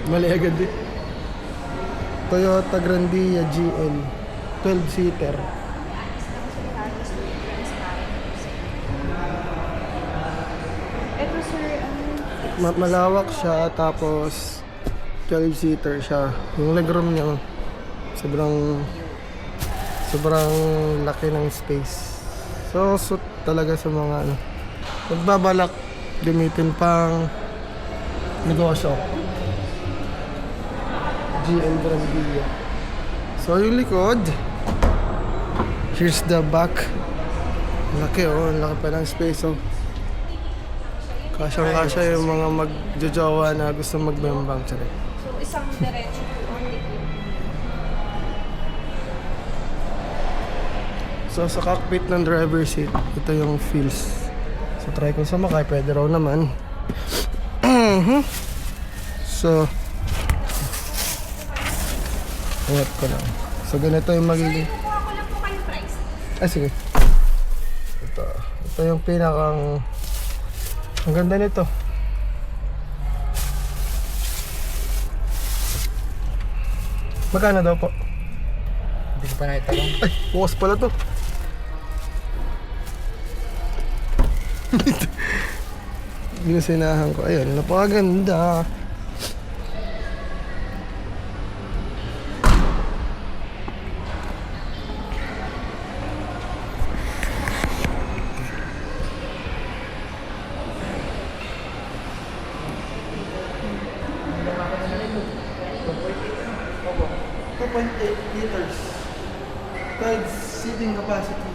Mali agad eh. Toyota Grandia GL 12-seater. Ito sir, Malawak siya, tapos 12-seater siya. Yung legroom niya sobrang laki ng space. So suit talaga sa mga magbabalak gamitin pang negosyo. GL Grandia. So yung likod, here's the back. Laki ang laki pa ng space Kasyang-kasya yung mga magjojowa na gusto magbembang. so isang diretso only. So sa cockpit ng driver seat, ito yung feels. So try ko sumakay, pwede raw naman. So ingat ko lang. So ganito yung magiging. Kuha ko lang po kayo price. Sige. Ito yung pinakang ang ganda nito. Magkano daw po? Hindi ko pa nakitanong. Ay, bukas pala to. Yung sinahan ko. Ayun, napakaganda. Liters. 12 seating capacity.